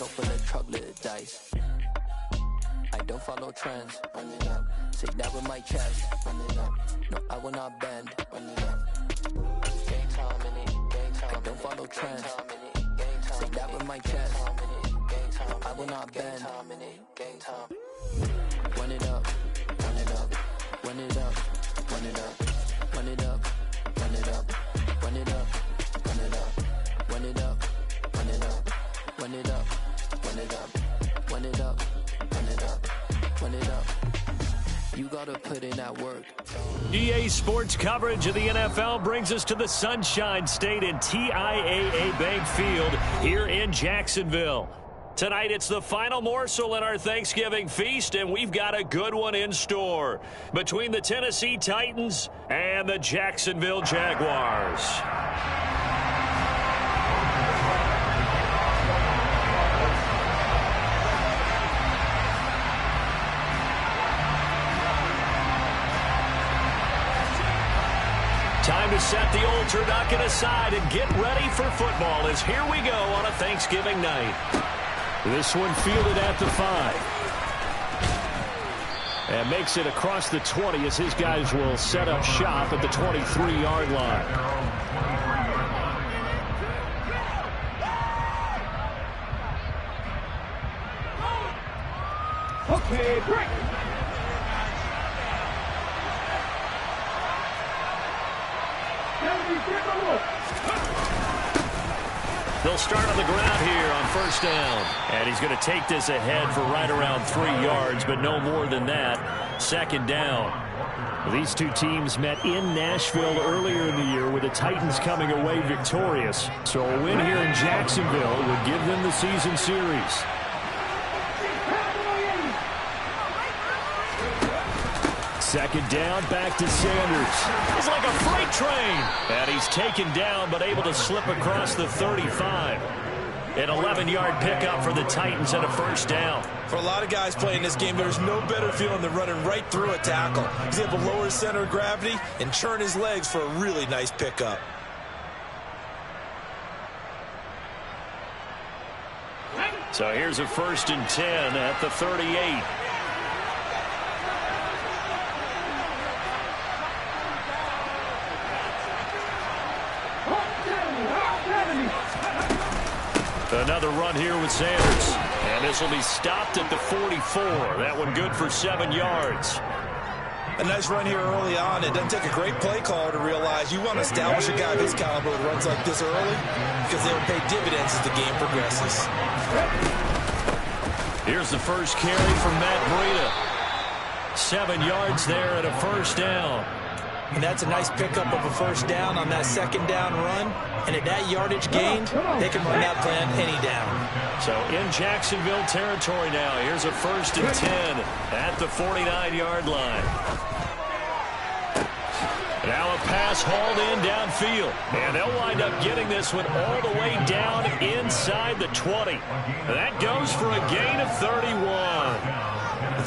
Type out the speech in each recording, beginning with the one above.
open the truck, let it dice. I don't follow trends. Run it up. Say that with my chest. Run it up. No, I will not bend. Run it up. Game time in it. Game time. I don't follow trends. Say that with my chest. No, I will not bend. Game time. Run it up. Run it up. Run it up. Run it up. Run it up. Run it up. Run it up. Run it up. Run it up. Run it up. Run it up. Run it up. Run it up. Run it up. Run it up. You gotta put in that work. EA Sports coverage of the NFL brings us to the Sunshine State and TIAA Bank Field here in Jacksonville. Tonight, it's the final morsel in our Thanksgiving feast, and we've got a good one in store between the Tennessee Titans and the Jacksonville Jaguars. Time to set the old turducken aside and get ready for football as here we go on a Thanksgiving night. This one fielded at the 5. And makes it across the 20 as his guys will set up shop at the 23-yard line. Okay, break. They'll start on the ground here on first down. And he's going to take this ahead for right around 3 yards, but no more than that. Second down. These two teams met in Nashville earlier in the year with the Titans coming away victorious. So a win here in Jacksonville would give them the season series. Second down, back to Sanders. It's like a freight train. And he's taken down, but able to slip across the 35. An 11-yard pickup for the Titans and a first down. For a lot of guys playing this game, there's no better feeling than running right through a tackle. He's able to lower his center of gravity and churn his legs for a really nice pickup. So here's a 1st and 10 at the 38. Another run here with Sanders. And this will be stopped at the 44. That one good for 7 yards. A nice run here early on. It doesn't take a great play caller to realize you want to establish a guy of his caliber with runs like this early because they will pay dividends as the game progresses. Here's the first carry from Matt Breida. 7 yards there and a first down. And that's a nice pickup of a first down on that second down run. And at that yardage gained, they can run that plan any down. So in Jacksonville territory now, here's a 1st and 10 at the 49-yard line. Now a pass hauled in downfield. And they'll wind up getting this one all the way down inside the 20. That goes for a gain of 31.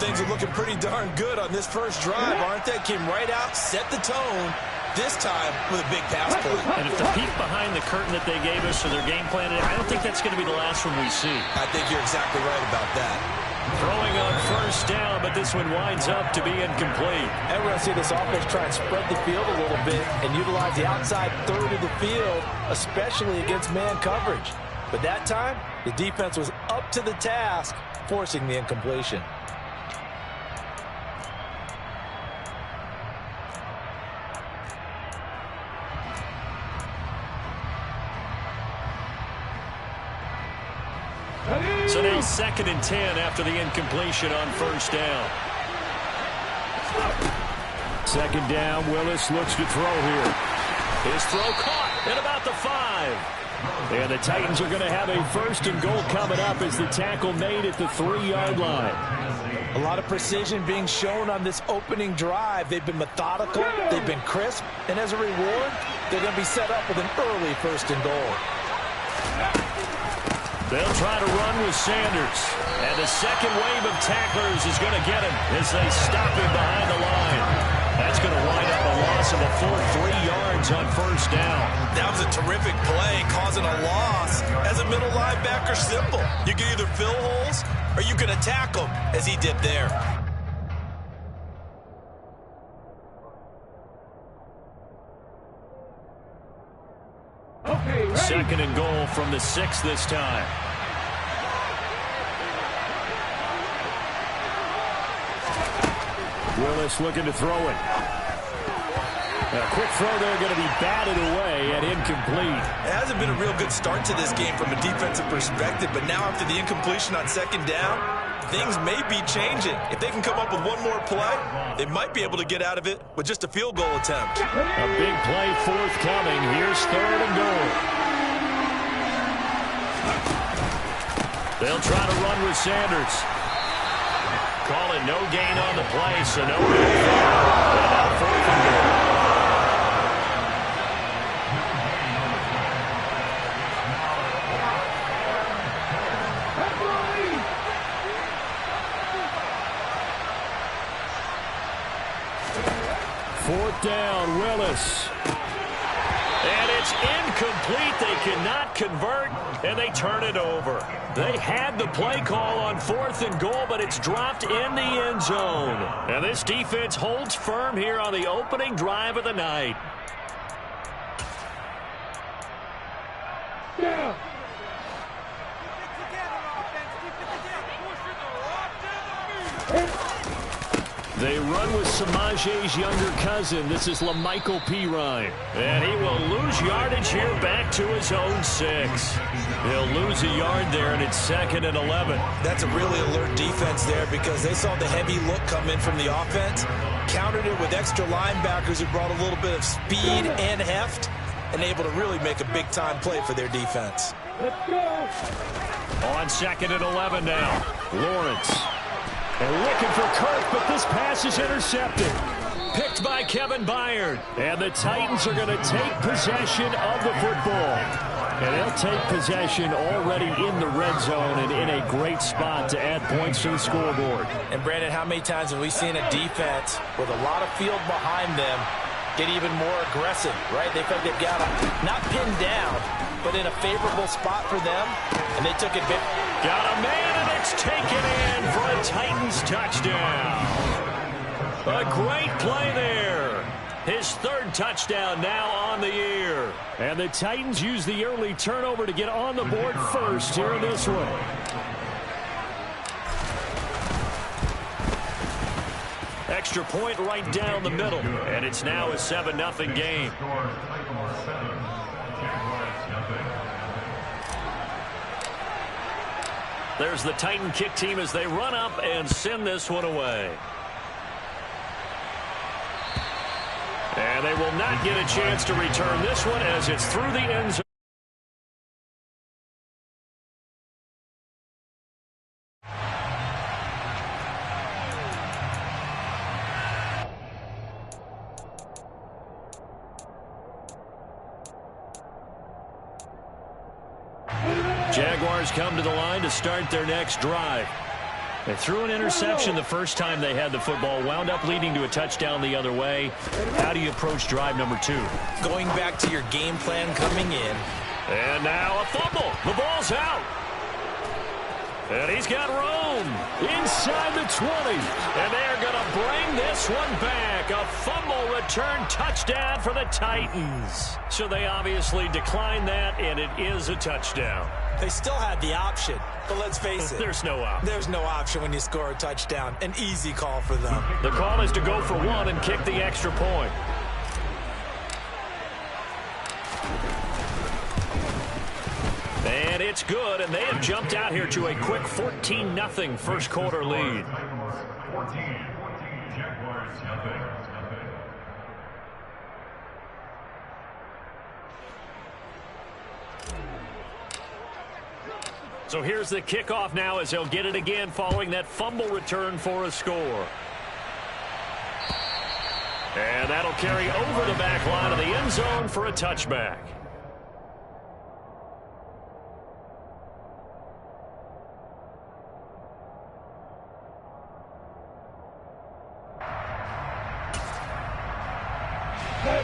Things are looking pretty darn good on this first drive, aren't they? Came right out, set the tone, this time with a big pass play. And if the peek behind the curtain that they gave us for their game plan, I don't think that's going to be the last one we see. I think you're exactly right about that. Throwing on first down, but this one winds up to be incomplete. And we're going to see this offense try and spread the field a little bit and utilize the outside third of the field, especially against man coverage. But that time, the defense was up to the task, forcing the incompletion. So now 2nd and 10 after the incompletion on first down. Second down, Willis looks to throw here. His throw caught at about the 5. And the Titans are going to have a 1st and goal coming up as the tackle made at the 3-yard line. A lot of precision being shown on this opening drive. They've been methodical, they've been crisp, and as a reward, they're going to be set up with an early 1st and goal. They'll try to run with Sanders. And the second wave of tacklers is going to get him as they stop him behind the line. That's going to wind up a loss of a full 3 yards on first down. That was a terrific play, causing a loss. As a middle linebacker, simple. You can either fill holes or you can attack them, as he did there. Second and goal from the 6 this time. Willis looking to throw it. A quick throw there, going to be batted away and incomplete. It hasn't been a real good start to this game from a defensive perspective, but now after the incompletion on second down, things may be changing. If they can come up with one more play, they might be able to get out of it with just a field goal attempt. A big play forthcoming. Here's third and goal. They'll try to run with Sanders. Call it no gain on the play, so no real foul. And now fourth and goal. Fourth down, Willis. And it's incomplete. They cannot convert, and they turn it over. They had the play call on fourth and goal, but it's dropped in the end zone. And this defense holds firm here on the opening drive of the night. Yeah. They run with Samaje's younger cousin. This is LaMichael Pirine. And he will lose yardage here back to his own 6. He'll lose a yard there, and it's 2nd and 11. That's a really alert defense there because they saw the heavy look come in from the offense, countered it with extra linebackers who brought a little bit of speed and heft, and able to really make a big-time play for their defense. Let's go. On 2nd and 11 now. Lawrence. And looking for Kirk, but this pass is intercepted. Picked by Kevin Byard. And the Titans are going to take possession of the football. And they'll take possession already in the red zone and in a great spot to add points to the scoreboard. And, Brandon, how many times have we seen a defense with a lot of field behind them get even more aggressive, right? They feel like they've got them not pinned down, but in a favorable spot for them, and they took advantage. Got a man, and it's taken in for a Titans touchdown. A great play there. His 3rd touchdown now on the year. And the Titans use the early turnover to get on the board first here in this one. Extra point right down the middle. And it's now a 7-0 game. There's the Titan kick team as they run up and send this one away. And they will not get a chance to return this one as it's through the end zone. Jaguars come to the line to start their next drive. They threw an interception the first time they had the football, wound up leading to a touchdown the other way. How do you approach drive number 2? Going back to your game plan coming in. And now a fumble. The ball's out. And he's got room inside the 20. And they're going to bring this one back. A fumble return touchdown for the Titans. So they obviously declined that, and it is a touchdown. They still had the option, but let's face it. There's no option. There's no option when you score a touchdown. An easy call for them. The call is to go for 1 and kick the extra point. And it's good, and they have jumped out here to a quick 14-0 first quarter lead. So here's the kickoff now as they'll get it again following that fumble return for a score. And that'll carry over the back line of the end zone for a touchback.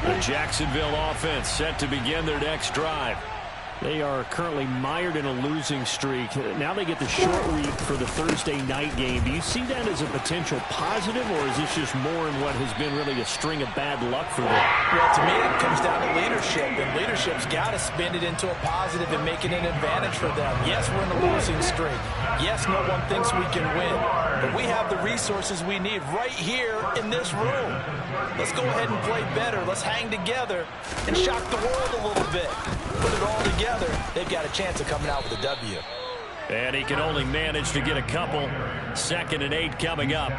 The Jacksonville offense set to begin their next drive. They are currently mired in a losing streak. Now they get the short week for the Thursday night game. Do you see that as a potential positive, or is this just more in what has been really a string of bad luck for them? Well, to me, it comes down to leadership, and leadership's got to spin it into a positive and make it an advantage for them. Yes, we're in a losing streak. Yes, no one thinks we can win, but we have the resources we need right here in this room. Let's go ahead and play better. Let's hang together and shock the world a little bit. Put it all together, they've got a chance of coming out with a W. And he can only manage to get a couple. 2nd and 8 coming up.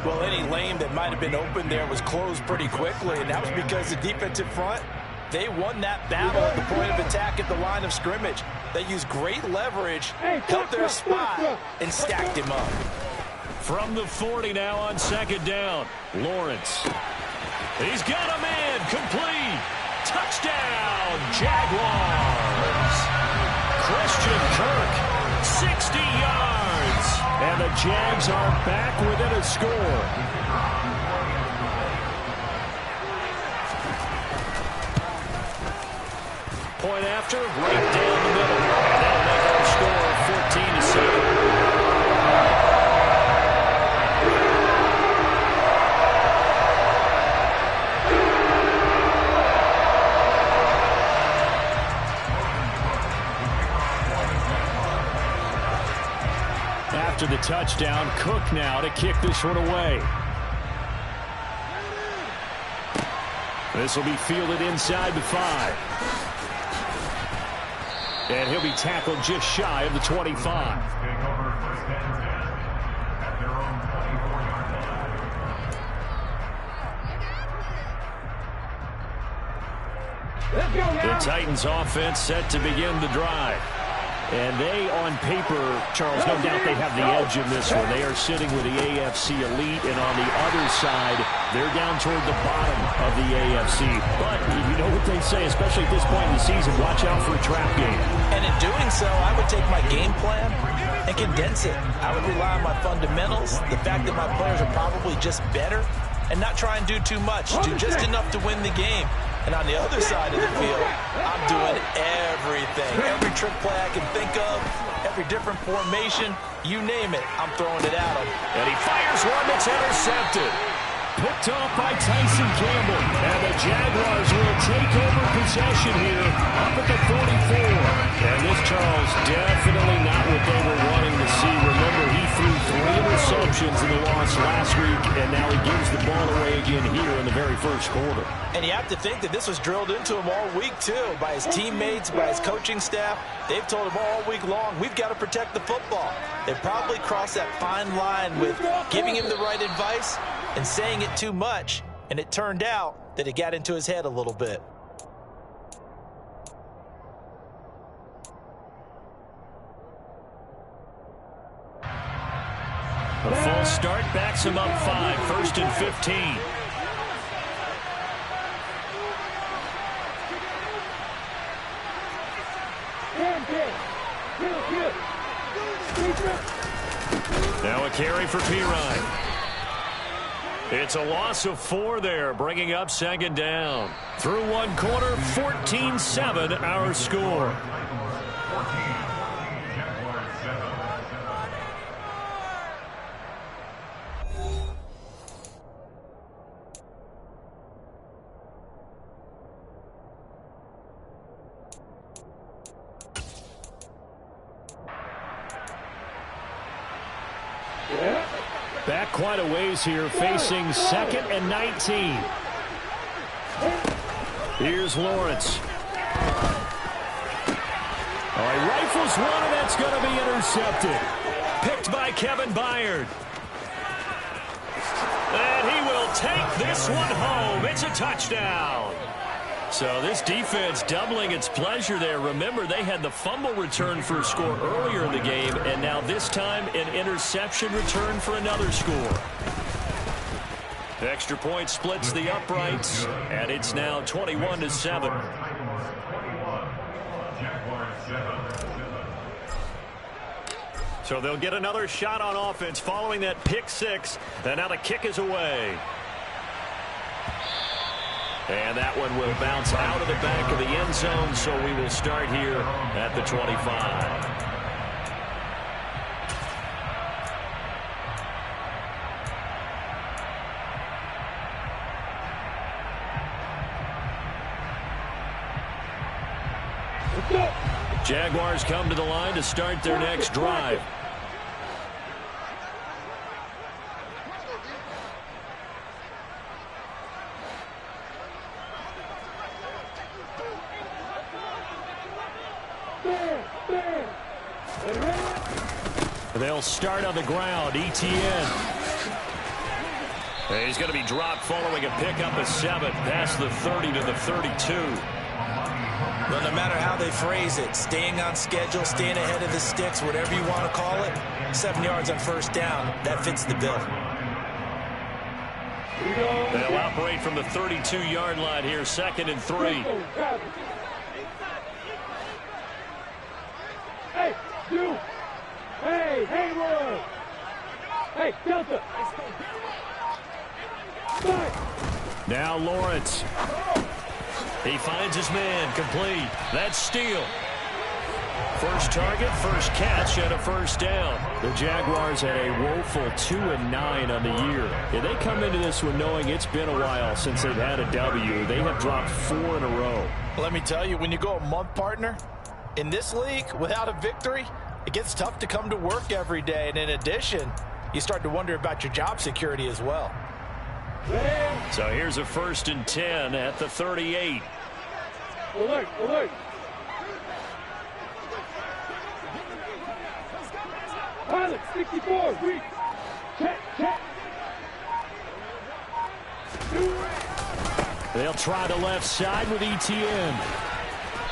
Well, any lane that might have been open there was closed pretty quickly, and that was because the defensive front, they won that battle at the point of attack at the line of scrimmage. They used great leverage, held their spot, and stacked him up. From the 40 now on 2nd down. Lawrence. He's got a man complete. Touchdown, Jaguars. Christian Kirk, 60 yards. And the Jags are back within a score. Point after, right down the middle. That'll make our score 14-7. After the touchdown, Cook now to kick this one away. This will be fielded inside the 5. And he'll be tackled just shy of the 25. The Titans offense set to begin the drive. And they, on paper, Charles, no doubt they have the edge in this one. They are sitting with the AFC elite, and on the other side, they're down toward the bottom of the AFC. But you know what they say, especially at this point in the season, watch out for a trap game. And in doing so, I would take my game plan and condense it. I would rely on my fundamentals, the fact that my players are probably just better, and not try and do too much, do just enough to win the game. And on the other side of the field, I'm doing everything. Every trick play I can think of, every different formation, you name it, I'm throwing it at him. And he fires one that's intercepted. Picked off by Tyson Campbell. And the Jaguars will take over possession here up at the 44. And this, Charles, definitely not what they were wanting to see. Remember, he threw 3 interceptions in the loss last week, and now he gives the ball away again here in the very first quarter. And you have to think that this was drilled into him all week, too, by his teammates, by his coaching staff. They've told him all week long, we've got to protect the football. They probably crossed that fine line with giving him the right advice and saying it too much, and it turned out that it got into his head a little bit. A false start backs him up 5, 1st and 15. Now a carry for Pirine. It's a loss of 4 there, bringing up 2nd down. Through 1 quarter, 14-7 our score. Back quite a ways here, facing 2nd and 19. Here's Lawrence. Oh, he rifles one, and that's going to be intercepted. Picked by Kevin Byard. And he will take this one home. It's a touchdown. So this defense doubling its pleasure there. Remember, they had the fumble return for a score earlier in the game, and now this time an interception return for another score. The extra point splits the uprights, and it's now 21-7. So they'll get another shot on offense following that pick 6, and now the kick is away. And that one will bounce out of the back of the end zone, so we will start here at the 25. Jaguars come to the line to start their next drive. They'll start on the ground. Etienne. He's going to be dropped following a pickup of 7 past the 30 to the 32. Well, no matter how they phrase it, staying on schedule, staying ahead of the sticks, whatever you want to call it, 7 yards on first down, that fits the bill. They'll operate from the 32-yard line here, 2nd and 3. Hey, you! Hey, Haywood! Hey, Delta! Now Lawrence. He finds his man, complete. That's Steele. First target, first catch, and a first down. The Jaguars had a woeful 2-9 on the year. Yeah, they come into this one knowing it's been a while since they've had a W. They have dropped 4 in a row. Let me tell you, when you go a month, partner, in this league, without a victory, it gets tough to come to work every day. And in addition, you start to wonder about your job security as well. So here's a 1st and 10 at the 38. Alert, alert. Pilot 64, reach. Check, check. They'll try the left side with Etienne.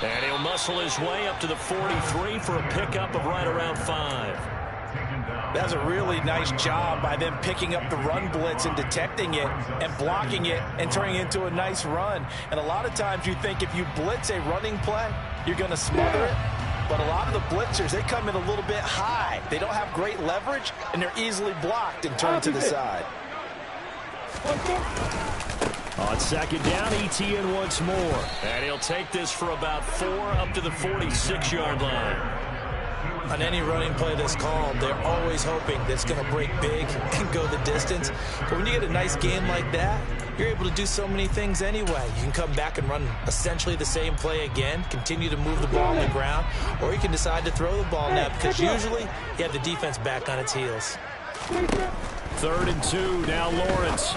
And he'll muscle his way up to the 43 for a pickup of right around 5. That's a really nice job by them picking up the run blitz and detecting it and blocking it and turning it into a nice run. And a lot of times you think if you blitz a running play, you're going to smother it. But a lot of the blitzers, they come in a little bit high. They don't have great leverage, and they're easily blocked and turned to the side. On 2nd down, Etienne once more. And he'll take this for about 4 up to the 46-yard line. On any running play that's called, they're always hoping that it's going to break big and go the distance. But when you get a nice game like that, you're able to do so many things anyway. You can come back and run essentially the same play again, continue to move the ball on the ground, or you can decide to throw the ball now because usually you have the defense back on its heels. 3rd and 2, now Lawrence.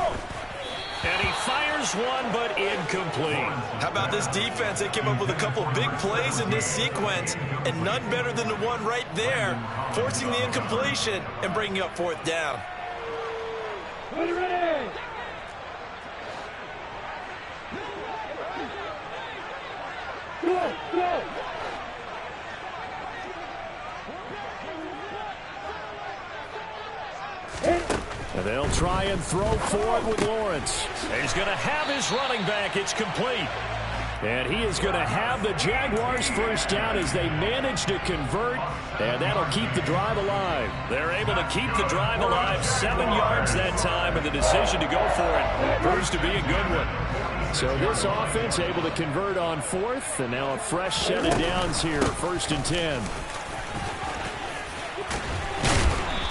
And he fires one, but incomplete. How about this defense? They came up with a couple of big plays in this sequence, and none better than the one right there, forcing the incompletion and bringing up 4th down. Ready! Go, go! And they'll try and throw for it with Lawrence. He's going to have his running back. It's complete. And he is going to have the Jaguars first down as they manage to convert. And that'll keep the drive alive. They're able to keep the drive alive. 7 yards that time, and the decision to go for it proves to be a good one. So this offense able to convert on 4th, and now a fresh set of downs here. 1st and 10.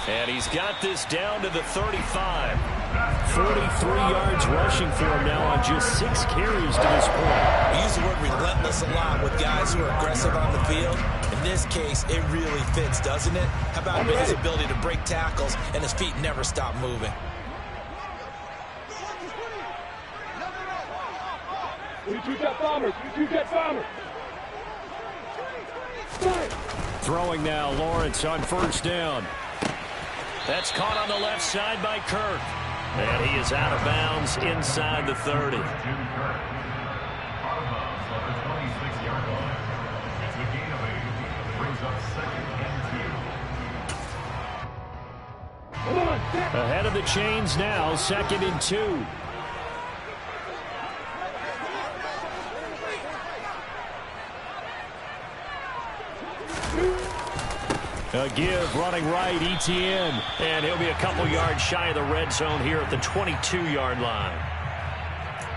And he's got this down to the 35. 43 yards rushing for him now on just 6 carries to this point. We use the word relentless a lot with guys who are aggressive on the field. In this case, it really fits, doesn't it? How about his ability to break tackles and his feet never stop moving? Two-jet bombers, two-jet bombers. Throwing now, Lawrence on 1st down. That's caught on the left side by Kirk. And he is out of bounds inside the 30. Ahead of the chains now, 2nd and 2. A give running right, Etienne. And he'll be a couple yards shy of the red zone here at the 22-yard line.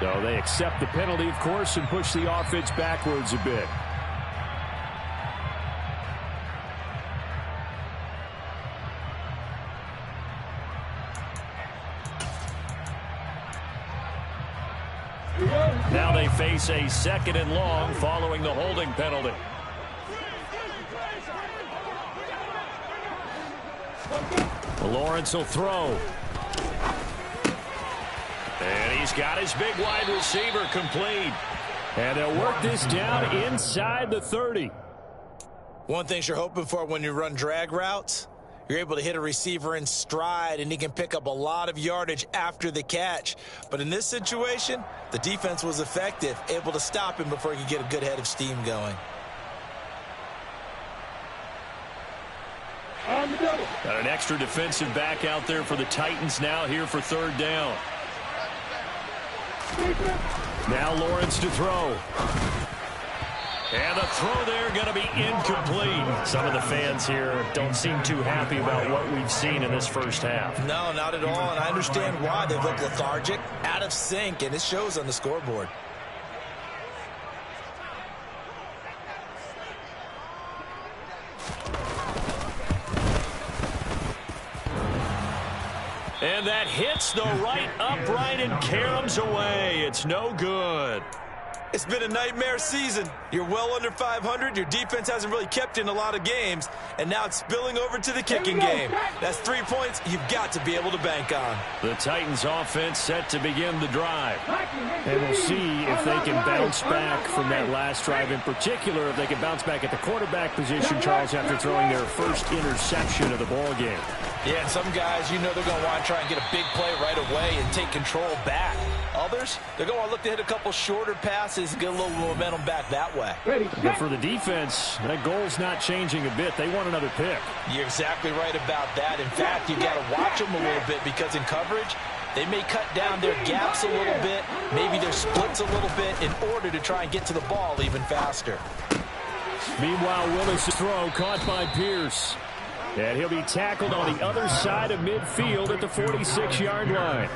So they accept the penalty, of course, and push the offense backwards a bit. Now they face a 2nd and long following the holding penalty. Lawrence will throw. And he's got his big wide receiver complete. And they'll work this down inside the 30. One thing you're hoping for when you run drag routes, you're able to hit a receiver in stride, and he can pick up a lot of yardage after the catch. But in this situation, the defense was effective, able to stop him before he could get a good head of steam going. Got an extra defensive back out there for the Titans now here for 3rd down. Now Lawrence to throw. And the throw there going to be incomplete. Some of the fans here don't seem too happy about what we've seen in this first half. No, not at all, and I understand why. They look lethargic, out of sync, and it shows on the scoreboard. And that hits the right upright and caroms away. It's no good. It's been a nightmare season. You're well under 500. Your defense hasn't really kept in a lot of games. And now it's spilling over to the kicking game. That's 3 points you've got to be able to bank on. The Titans offense set to begin the drive. And we'll see if they can bounce back from that last drive. In particular, if they can bounce back at the quarterback position, Charles, after throwing their first interception of the ball game. Yeah, and some guys, you know they're going to want to try and get a big play right away and take control back. Others, they're going to look to hit a couple shorter passes and get a little momentum back that way. But for the defense, that goal's not changing a bit. They want another pick. You're exactly right about that. In fact, you've got to watch them a little bit because in coverage, they may cut down their gaps a little bit, maybe their splits a little bit in order to try and get to the ball even faster. Meanwhile, Willis' throw caught by Pierce. And he'll be tackled on the other side of midfield at the 46-yard line.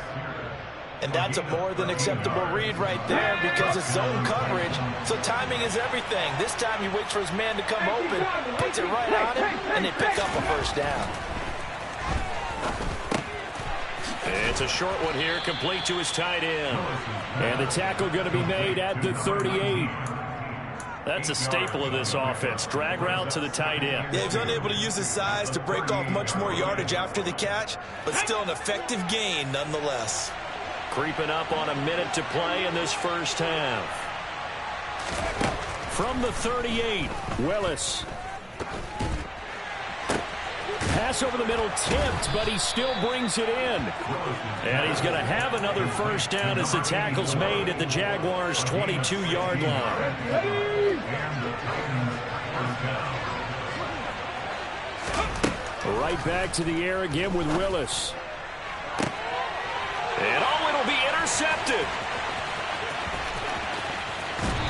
And that's a more than acceptable read right there because it's zone coverage, so timing is everything. This time he waits for his man to come open, puts it right on him, and they pick up a first down. It's a short one here, complete to his tight end. And the tackle going to be made at the 38. That's a staple of this offense. Drag route to the tight end. Yeah, he's unable to use his size to break off much more yardage after the catch, but still an effective gain nonetheless. Creeping up on a minute to play in this first half. From the 38, Willis. Pass over the middle tipped, but he still brings it in. And he's going to have another first down as the tackle's made at the Jaguars' 22-yard line. Right back to the air again with Willis. And it'll be intercepted.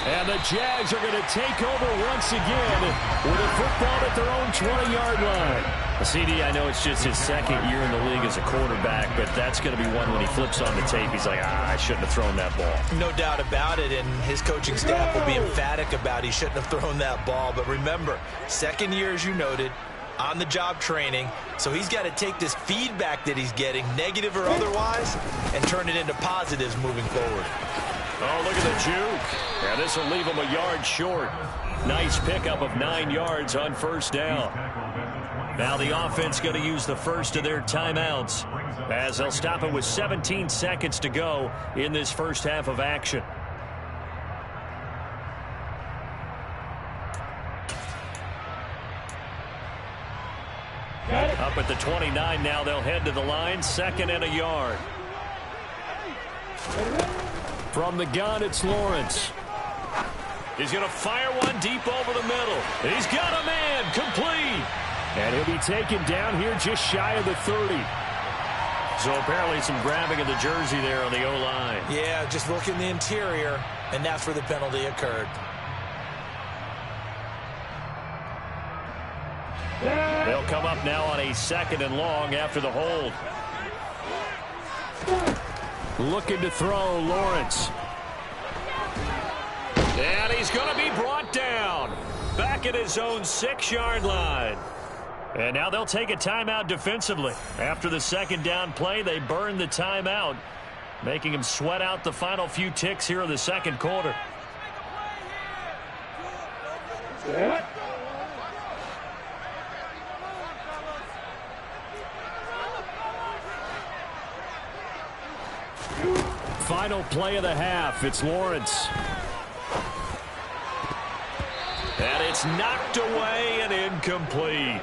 And the Jags are going to take over once again with a football at their own 20-yard line. CD, I know it's just his second year in the league as a quarterback, but that's going to be one when he flips on the tape, he's like, I shouldn't have thrown that ball. No doubt about it, and his coaching staff will be emphatic about he shouldn't have thrown that ball. But remember, second year, as you noted, on-the-job training, so he's got to take this feedback that he's getting, negative or otherwise, and turn it into positives moving forward. Oh, look at the juke. Yeah, this will leave him a yard short. Nice pickup of 9 yards on first down. Now the offense going to use the first of their timeouts as they'll stop it with 17 seconds to go in this first half of action. Up at the 29 now, they'll head to the line, 2nd and a yard. From the gun, it's Lawrence. He's going to fire one deep over the middle. He's got a man, complete. And he'll be taken down here just shy of the 30. So apparently some grabbing of the jersey there on the O-line. Yeah, just look in the interior, and that's where the penalty occurred. They'll come up now on a 2nd and long after the hold. Looking to throw, Lawrence. And he's going to be brought down back at his own 6-yard line. And now they'll take a timeout defensively. After the second down play, they burn the timeout, making him sweat out the final few ticks here in the second quarter. Final play of the half. It's Lawrence. And it's knocked away and incomplete.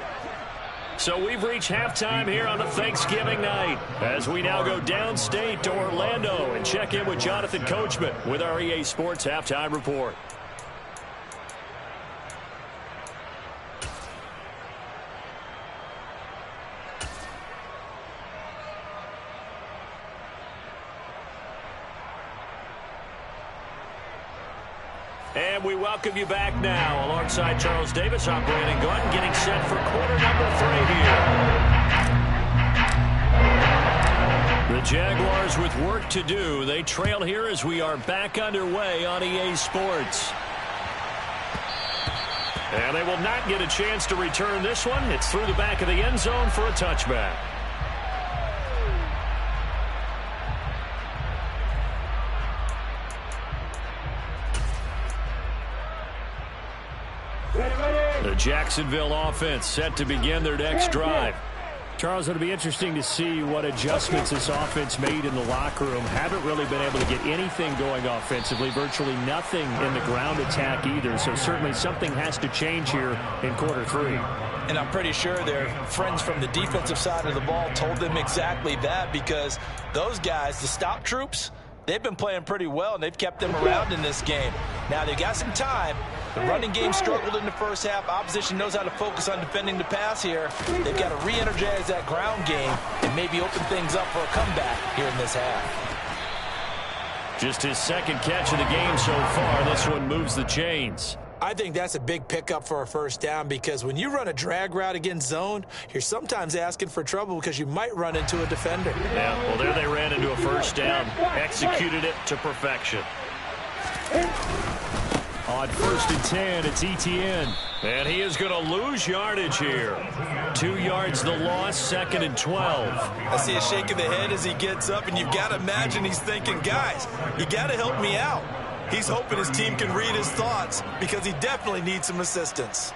So we've reached halftime here on a Thanksgiving night as we now go downstate to Orlando and check in with Jonathan Coachman with our EA Sports Halftime Report. And we welcome you back now. Alongside Charles Davis, I'm Brandon Gunn, getting set for quarter number 3 here. The Jaguars with work to do. They trail here as we are back underway on EA Sports. And they will not get a chance to return this one. It's through the back of the end zone for a touchback. The Jacksonville offense set to begin their next drive. Charles, it'll be interesting to see what adjustments this offense made in the locker room. Haven't really been able to get anything going offensively, virtually nothing in the ground attack either. So certainly something has to change here in quarter 3. And I'm pretty sure their friends from the defensive side of the ball told them exactly that, because those guys, the stop troops, they've been playing pretty well, and they've kept them around in this game. Now, they got some time. The running game struggled in the first half. Opposition knows how to focus on defending the pass here. They've got to re-energize that ground game and maybe open things up for a comeback here in this half. Just his second catch of the game so far. This one moves the chains. I think that's a big pickup for a first down, because when you run a drag route against zone, you're sometimes asking for trouble because you might run into a defender. Yeah, well, there they ran into a first down. Executed it to perfection. On 1st and 10, it's Etienne. And he is going to lose yardage here. 2 yards the loss, 2nd and 12. I see a shake of the head as he gets up, and you've got to imagine he's thinking, guys, you got to help me out. He's hoping his team can read his thoughts, because he definitely needs some assistance.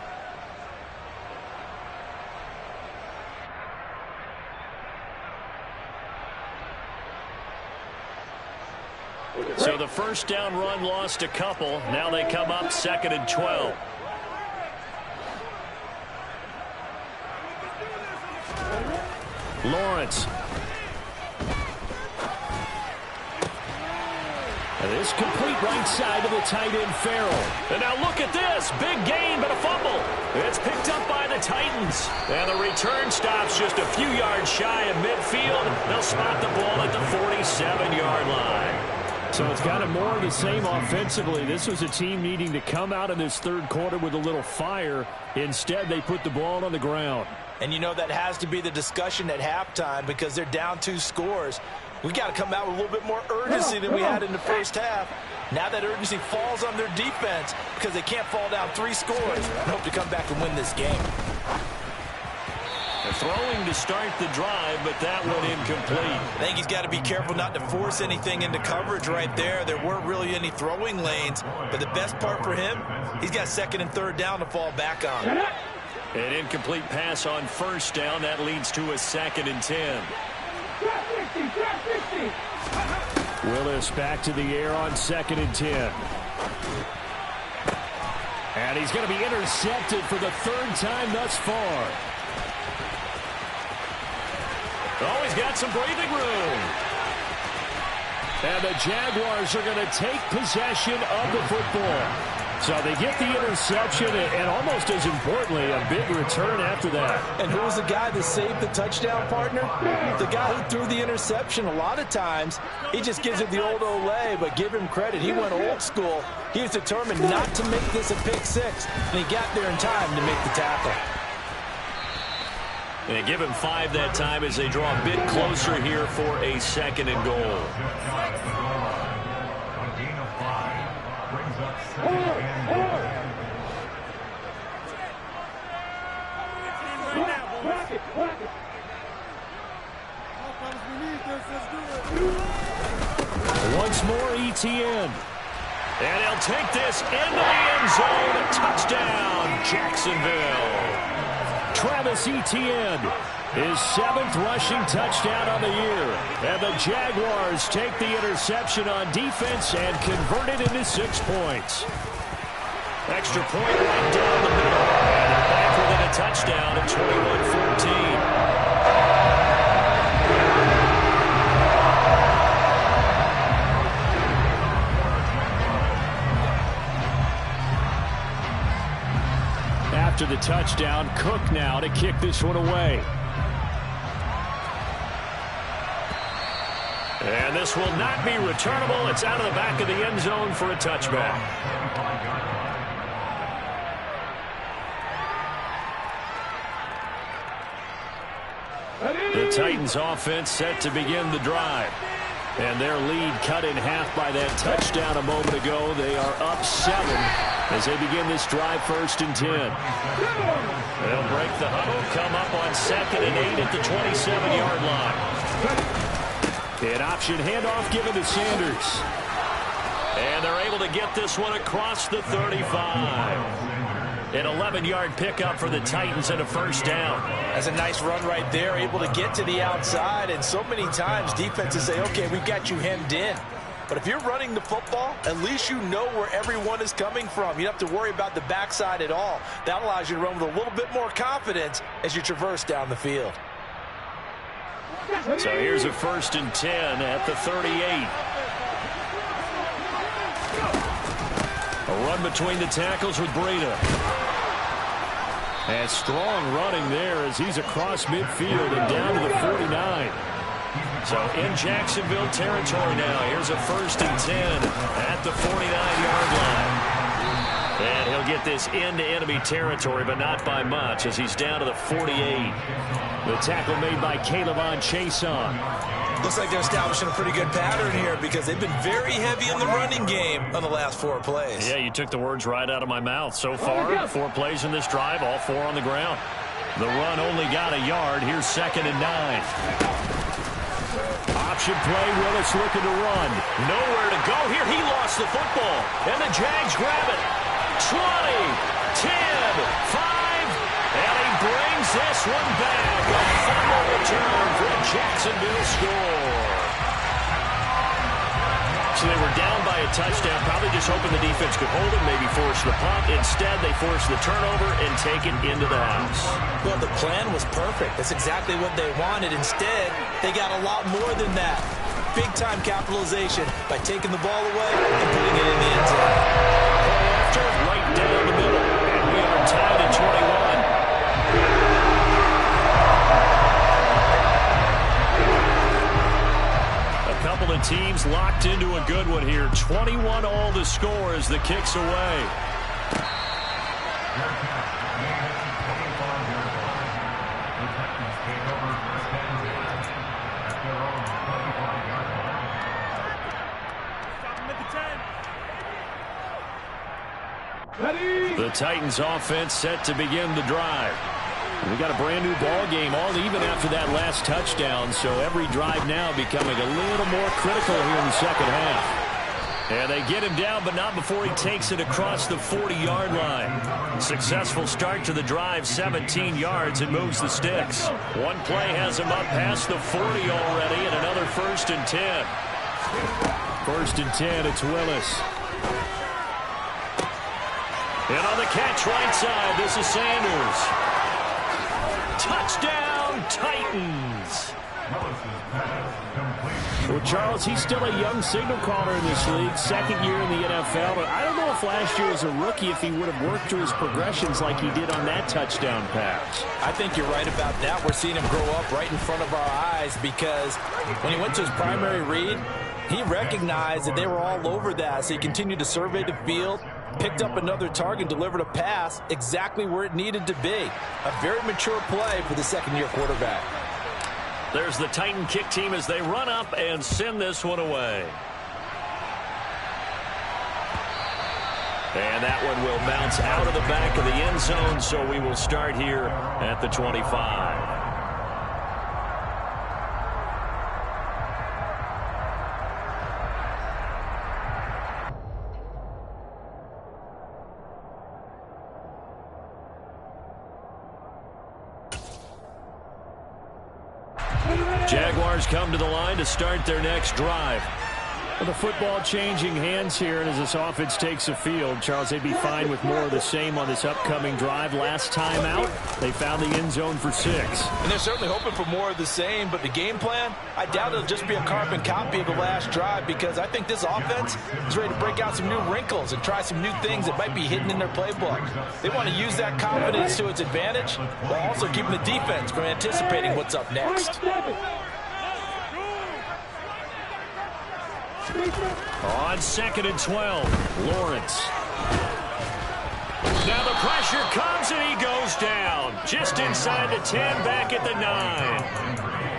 So the first down run lost a couple. Now they come up 2nd and 12. Lawrence. And this complete right side to the tight end Farrell. And now look at this. Big gain, but a fumble. It's picked up by the Titans. And the return stops just a few yards shy of midfield. They'll spot the ball at the 47-yard line. So it's kind of more of the same offensively. This was a team needing to come out in this third quarter with a little fire. Instead, they put the ball on the ground. And you know that has to be the discussion at halftime, because they're down 2 scores. We got to come out with a little bit more urgency than we had in the first half. Now that urgency falls on their defense, because they can't fall down 3 scores and hope to come back and win this game. They're throwing to start the drive, but that one incomplete. I think he's got to be careful not to force anything into coverage right there. There weren't really any throwing lanes, but the best part for him, he's got 2nd and 3rd down to fall back on. An incomplete pass on 1st down. That leads to a 2nd and 10. Willis back to the air on 2nd and 10. And he's going to be intercepted for the 3rd time thus far. Oh, he's got some breathing room. And the Jaguars are going to take possession of the football. So they get the interception, and almost as importantly, a big return after that. And who was the guy that saved the touchdown, partner? The guy who threw the interception. A lot of times, he just gives it the old Olay, but give him credit. He went old school. He was determined not to make this a pick 6, and he got there in time to make the tackle. And they give him 5 that time as they draw a bit closer here for a 2nd and goal. Once more, Etienne. And he'll take this into the end zone. Touchdown, Jacksonville. Travis Etienne, his 7th rushing touchdown on the year. And the Jaguars take the interception on defense and convert it into 6 points. Extra point right down the middle. And they're back within a touchdown at 21-14. After the touchdown, Cook now to kick this one away. And this will not be returnable. It's out of the back of the end zone for a touchback. The Titans offense set to begin the drive. And their lead cut in half by that touchdown a moment ago. They are up 7 as they begin this drive, 1st and 10. They'll break the huddle, come up on 2nd and 8 at the 27-yard line. An option handoff given to Sanders. And they're able to get this one across the 35. An 11-yard pickup for the Titans and a 1st down. That's a nice run right there, able to get to the outside. And so many times defenses say, okay, we've got you hemmed in. But if you're running the football, at least you know where everyone is coming from. You don't have to worry about the backside at all. That allows you to run with a little bit more confidence as you traverse down the field. So here's a 1st and 10 at the 38. A run between the tackles with Breida. And strong running there as he's across midfield and down to the 49. So in Jacksonville territory now. Here's a 1st and 10 at the 49-yard line. And he'll get this into enemy territory, but not by much as he's down to the 48. The tackle made by K'Lavon Chaisson. Looks like they're establishing a pretty good pattern here because they've been very heavy in the running game on the last 4 plays. Yeah, you took the words right out of my mouth. So far, 4 plays in this drive, all 4 on the ground. The run only got a yard. Here's 2nd and 9. Option play, Willis looking to run. Nowhere to go here. He lost the football. And the Jags grab it. 20, 10, 5, and he brings this one back. A fumble return for a Jacksonville score. So they were down by a touchdown, probably just hoping the defense could hold it, maybe force the punt. Instead, they forced the turnover and take it into the house. Well, the plan was perfect. That's exactly what they wanted. Instead, they got a lot more than that. Big-time capitalization by taking the ball away and putting it in the end zone. After, right down the middle. And we are tied at 21. A couple of teams locked into a good one here. 21 all to score as the kick's away. The Titans offense set to begin the drive. We got a brand new ball game, all even after that last touchdown, so every drive now becoming a little more critical here in the second half. And they get him down, but not before he takes it across the 40-yard line. Successful start to the drive, 17 yards, and moves the sticks. One play has him up past the 40 already, and another 1st and 10. 1st and 10, it's Willis. And on the catch right side, this is Sanders. Touchdown, Titans. Well, Charles, he's still a young signal caller in this league, 2nd year in the NFL. But I don't know if last year as a rookie, if he would have worked through his progressions like he did on that touchdown pass. I think you're right about that. We're seeing him grow up right in front of our eyes because when he went to his primary read, he recognized that they were all over that. So he continued to survey the field, picked up another target, delivered a pass exactly where it needed to be. A very mature play for the 2nd-year quarterback. There's the Titan kick team as they run up and send this one away. And that one will bounce out of the back of the end zone, so we will start here at the 25. Jaguars come to the line to start their next drive. Well, the football changing hands here, and as this offense takes the field, Charles, they'd be fine with more of the same on this upcoming drive. Last time out, they found the end zone for 6. And they're certainly hoping for more of the same, but the game plan, I doubt it'll just be a carbon copy of the last drive, because I think this offense is ready to break out some new wrinkles and try some new things that might be hidden in their playbook. They want to use that confidence to its advantage, while also keeping the defense from anticipating what's up next. On 2nd and 12, Lawrence. Now the pressure comes and he goes down. Just inside the 10, back at the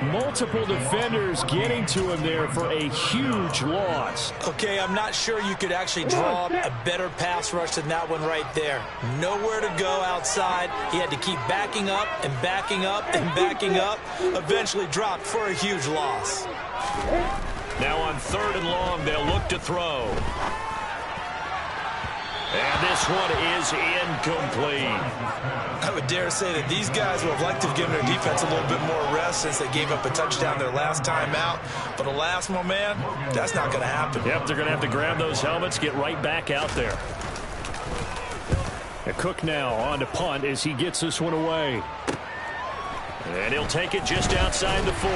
9. Multiple defenders getting to him there for a huge loss. Okay, I'm not sure you could actually draw up a better pass rush than that one right there. Nowhere to go outside. He had to keep backing up and backing up and backing up. Eventually dropped for a huge loss. Now on 3rd and long, they'll look to throw. And this one is incomplete. I would dare say that these guys would have liked to have given their defense a little bit more rest since they gave up a touchdown their last time out. But alas, my man, that's not going to happen. Yep, they're going to have to grab those helmets, get right back out there. Cook now on to punt as he gets this one away. And he'll take it just outside the 40.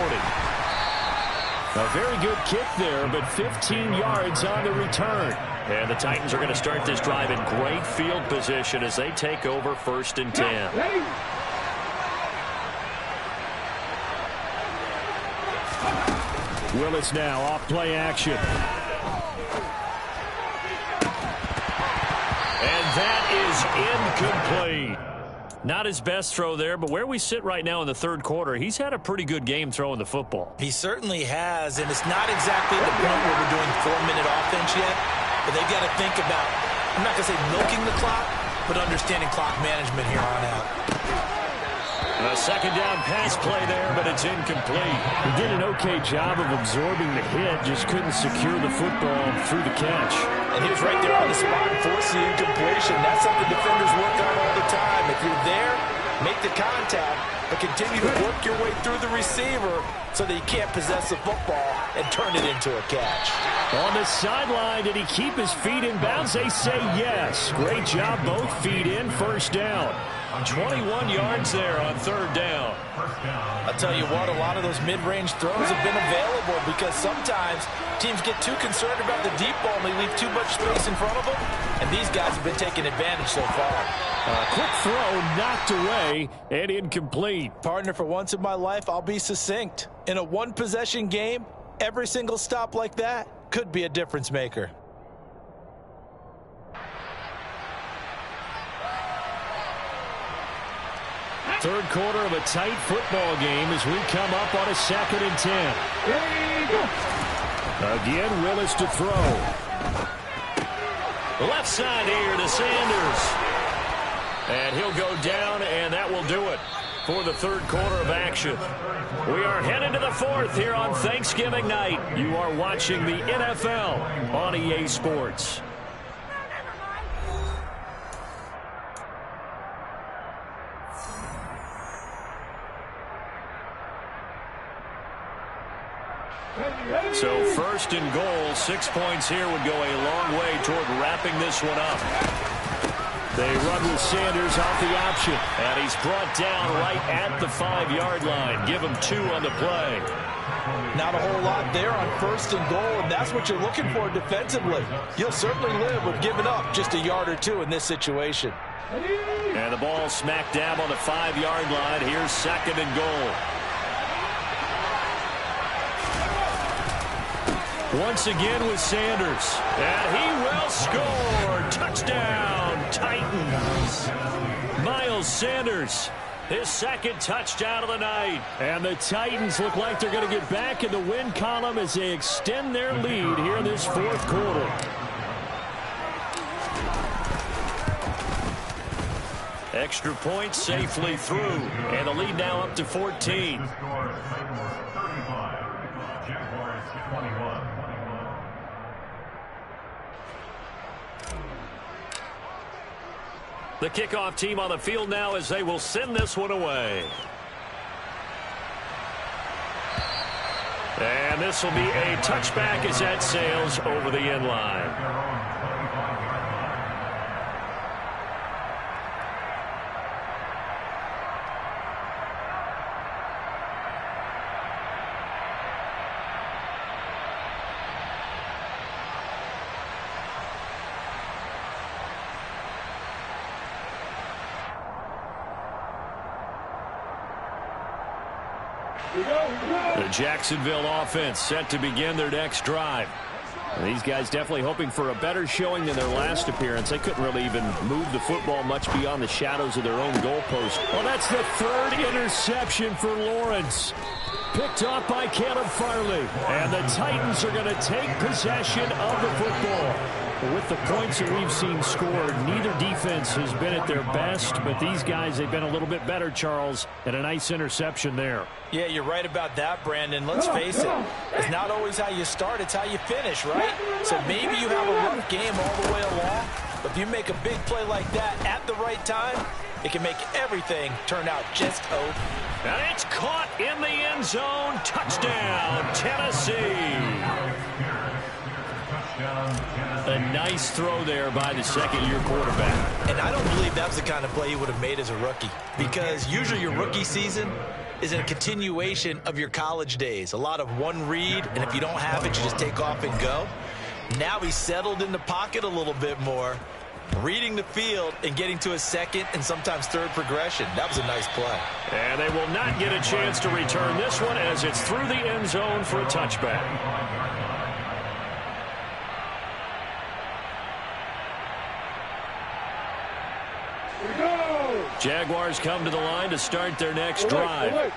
A very good kick there, but 15 yards on the return. And the Titans are going to start this drive in great field position as they take over 1st and 10. Willis now off play action. And that is incomplete. Not his best throw there, but where we sit right now in the 3rd quarter, he's had a pretty good game throwing the football. He certainly has, and it's not exactly the point where we're doing 4-minute offense yet, but they've got to think about, I'm not going to say milking the clock, but understanding clock management here on out. A 2nd down pass play there, but it's incomplete. He did an okay job of absorbing the hit, just couldn't secure the football through the catch. And he was right there on the spot and forced the incompletion. That's something defenders work on all the time. If you're there, make the contact, but continue to work your way through the receiver so that you can't possess the football and turn it into a catch. On the sideline, did he keep his feet in bounds? They say yes. Great job, both feet in, 1st down. 21 yards there on 3rd down. I'll tell you what, a lot of those mid-range throws have been available because sometimes teams get too concerned about the deep ball and they leave too much space in front of them, and these guys have been taking advantage so far. Quick throw knocked away and incomplete. Partner, for once in my life, I'll be succinct. In a one-possession game, every single stop like that could be a difference maker. Third quarter of a tight football game as we come up on a 2nd and 10. Again, Willis to throw. Left side here to Sanders. And he'll go down, and that will do it for the 3rd quarter of action. We are headed to the 4th here on Thanksgiving night. You are watching the NFL on EA Sports. So 1st and goal, 6 points here would go a long way toward wrapping this one up. They run with Sanders off the option. And he's brought down right at the 5-yard line. Give him 2 on the play. Not a whole lot there on 1st and goal, and that's what you're looking for defensively. You'll certainly live with giving up just a yard or 2 in this situation. And the ball smack dab on the 5-yard line. Here's 2nd and goal. Once again with Sanders. And he will score. Touchdown, Titans. Miles Sanders, his 2nd touchdown of the night. And the Titans look like they're going to get back in the win column as they extend their lead here in this 4th quarter. Extra point safely through, and the lead now up to 14. The kickoff team on the field now as they will send this one away. And this will be a touchback as that sails over the end line. The Jacksonville offense set to begin their next drive. And these guys definitely hoping for a better showing than their last appearance. They couldn't really even move the football much beyond the shadows of their own goalpost. Well, that's the third interception for Lawrence. Picked off by Caleb Farley. And the Titans are going to take possession of the football. With the points that we've seen scored, neither defense has been at their best, but these guys, they've been a little bit better, Charles, and a nice interception there. Yeah, you're right about that, Brandon. Let's face it, it's not always how you start, it's how you finish, right? So maybe you have a rough game all the way along, but if you make a big play like that at the right time, it can make everything turn out just oh. And it's caught in the end zone. Touchdown, Tennessee. A nice throw there by the second-year quarterback. And I don't believe that was the kind of play he would have made as a rookie, because usually your rookie season is a continuation of your college days. A lot of one read, and if you don't have it, you just take off and go. Now he's settled in the pocket a little bit more, reading the field and getting to a second and sometimes third progression. That was a nice play. And they will not get a chance to return this one as it's through the end zone for a touchback. Jaguars come to the line to start their next drive.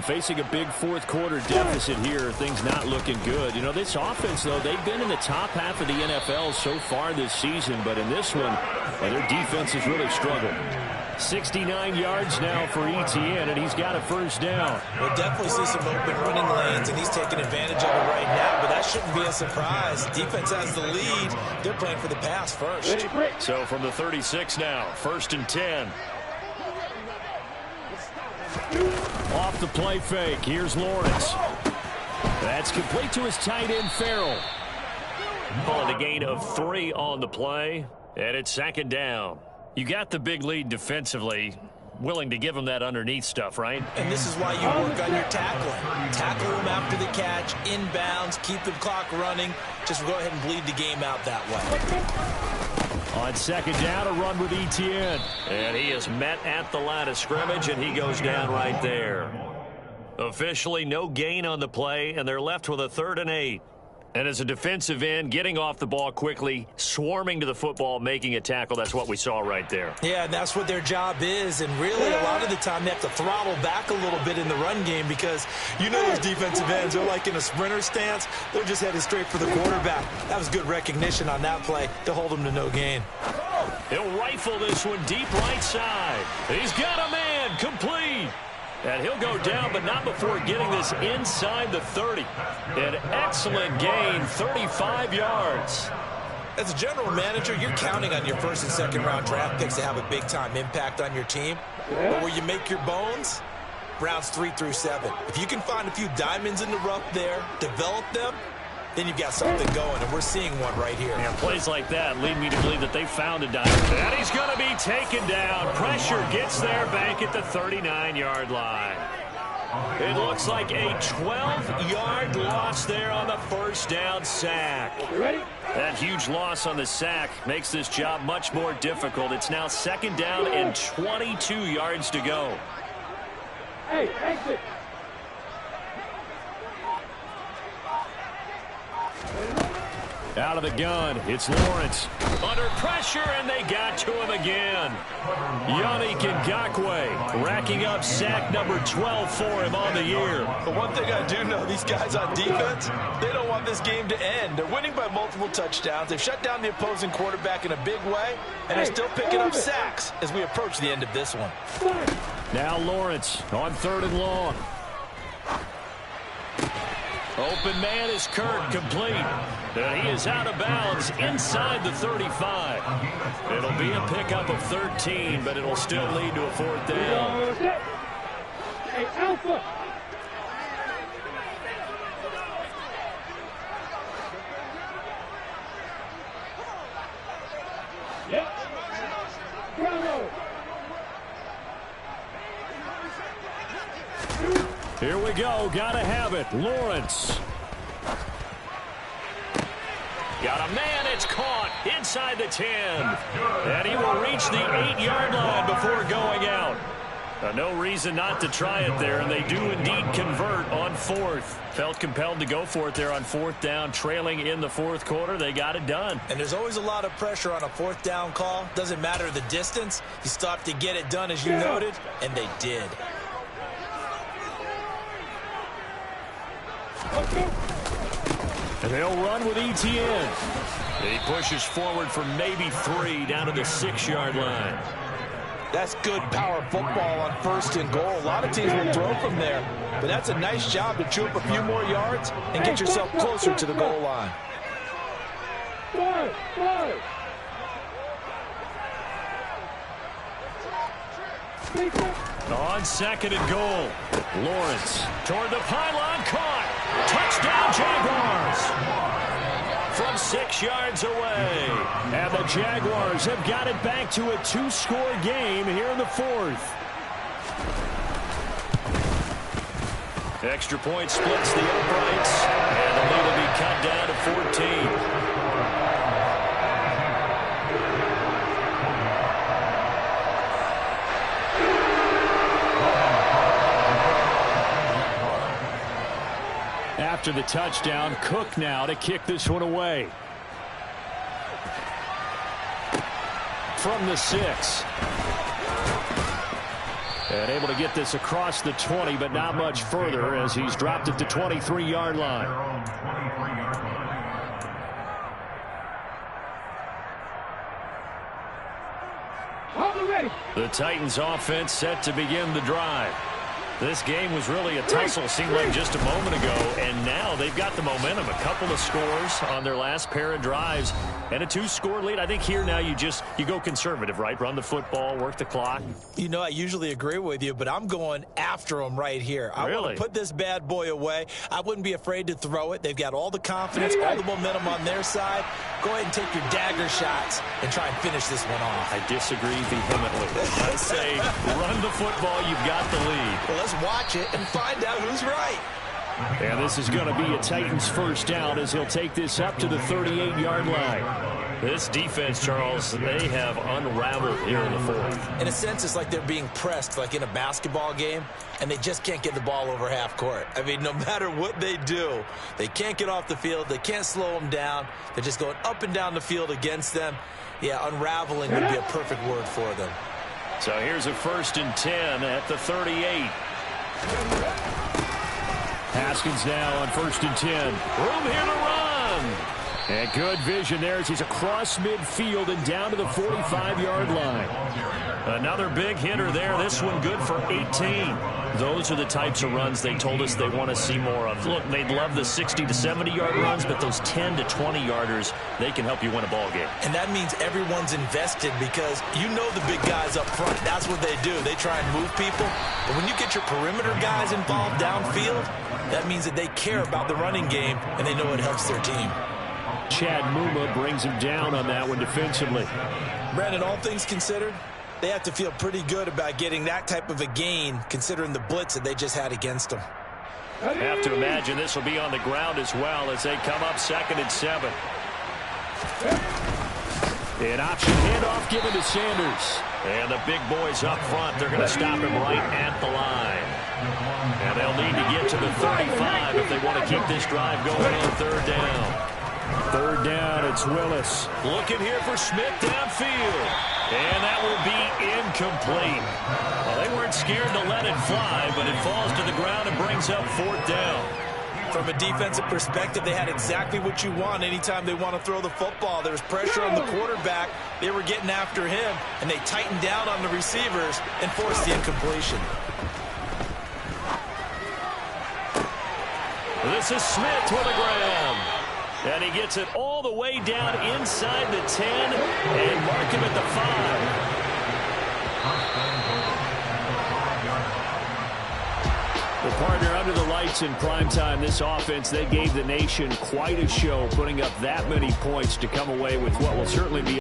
Facing a big fourth quarter deficit here, things not looking good. You know, this offense, though, they've been in the top half of the NFL so far this season, but in this one, their defense has really struggled. 69 yards now for Etienne, and he's got a first down. We'll definitely see some open running lanes, and he's taking advantage of it right now, but that shouldn't be a surprise. Defense has the lead. They're playing for the pass first. So from the 36 now, 1st and 10. Off the play fake, here's Lawrence. That's complete to his tight end, Farrell. Calling a gain of 3 on the play, and it's 2nd down. You got the big lead defensively, willing to give them that underneath stuff, right? And this is why you work on your tackling. Tackle them after the catch, inbounds, keep the clock running. Just go ahead and bleed the game out that way. On 2nd down, a run with Etienne. And he is met at the line of scrimmage, and he goes down right there. Officially, no gain on the play, and they're left with a 3rd and 8. And as a defensive end, getting off the ball quickly, swarming to the football, making a tackle, that's what we saw right there. Yeah, and that's what their job is. And really, a lot of the time, they have to throttle back a little bit in the run game because you know those defensive ends are like in a sprinter stance. They're just headed straight for the quarterback. That was good recognition on that play to hold him to no gain. He'll rifle this one deep right side. He's got a man, complete. And he'll go down, but not before getting this inside the 30. An excellent gain, 35 yards. As a general manager, you're counting on your 1st and 2nd round draft picks to have a big-time impact on your team. But where you make your bones, rounds 3 through 7. If you can find a few diamonds in the rough there, develop them, then you've got something going, and we're seeing one right here. And plays like that lead me to believe that they found a diamond. And he's going to be taken down. Pressure gets there back at the 39-yard line. It looks like a 12-yard loss there on the 1st down sack. That huge loss on the sack makes this job much more difficult. It's now 2nd down and 22 yards to go. Hey, exit. Out of the gun, it's Lawrence. Under pressure, and they got to him again. Yannick Ngakoue racking up sack number 12 for him on the year. But one thing I do know, these guys on defense, they don't want this game to end. They're winning by multiple touchdowns. They've shut down the opposing quarterback in a big way, and they're still picking up sacks as we approach the end of this one. Now Lawrence on 3rd and long. Open man is Kirk, complete. And he is out of bounds inside the 35. It'll be a pickup of 13, but it'll still lead to a 4th down. Hey, Alpha. Yep. Bravo. Here we go. Gotta have it. Lawrence. Got a man. It's caught inside the 10. And he will reach the 8-yard line before going out. No reason not to try it there, and they do indeed convert on 4th. Felt compelled to go for it there on 4th down, trailing in the 4th quarter. They got it done. And there's always a lot of pressure on a 4th down call. Doesn't matter the distance. You still have to get it done, as you noted, and they did. And they'll run with Etienne. He pushes forward for maybe 3 down to the 6-yard line. That's good power football on 1st and goal. A lot of teams will throw from there, but that's a nice job to chew up a few more yards and get yourself closer to the goal line. On 2nd and goal, Lawrence toward the pylon, caught. Touchdown, Jaguars. From 6 yards away. And the Jaguars have got it back to a 2-score game here in the 4th. Extra point splits the uprights. And the lead will be cut down to 14. After the touchdown, Cook now to kick this one away. From the 6. And able to get this across the 20, but not much further as he's dropped it to 23-yard line. The Titans offense set to begin the drive. This game was really a tussle, seemed like just a moment ago, and now they've got the momentum. A couple of scores on their last pair of drives and a 2-score lead. I think here now you go conservative, right? Run the football, work the clock. You know, I usually agree with you, but I'm going after them right here. I want to put this bad boy away. I wouldn't be afraid to throw it. They've got all the confidence, all the momentum on their side. Go ahead and take your dagger shots and try and finish this one off. I disagree vehemently. I say run the football, you've got the lead. Well, let's watch it and find out who's right. And this is going to be a Titans 1st down as he'll take this up to the 38-yard line. This defense, Charles, they have unraveled here in the 4th. In a sense, it's like they're being pressed like in a basketball game, and they just can't get the ball over half court. I mean, no matter what they do, they can't get off the field. They can't slow them down. They're just going up and down the field against them. Yeah, unraveling would be a perfect word for them. So here's a 1st and 10 at the 38. Haskins now on 1st and 10. Room here to run. And good vision there as he's across midfield and down to the 45-yard line. Another big hitter there. This one good for 18. Those are the types of runs they told us they want to see more of. Look, they'd love the 60 to 70-yard runs, but those 10 to 20-yarders, they can help you win a ball game. And that means everyone's invested because you know the big guys up front. That's what they do. They try and move people. But when you get your perimeter guys involved downfield, that means that they care about the running game and they know it helps their team. Chad Muma brings him down on that one defensively. Brandon, all things considered, they have to feel pretty good about getting that type of a gain considering the blitz that they just had against them. I have to imagine this will be on the ground as well as they come up 2nd and 7. An option handoff given to Sanders. And the big boys up front, they're going to stop him right at the line. And they'll need to get to the 35 if they want to keep this drive going on 3rd down. Third down, it's Willis. Looking here for Smith downfield. And that will be incomplete. Well, they weren't scared to let it fly, but it falls to the ground and brings up fourth down. From a defensive perspective, they had exactly what you want anytime they want to throw the football. There was pressure on the quarterback. They were getting after him, and they tightened down on the receivers and forced the incompletion. This is Smith with a grab. And he gets it all the way down inside the 10 and mark him at the 5. The partner under the lights in primetime, this offense, they gave the nation quite a show, putting up that many points to come away with what will certainly be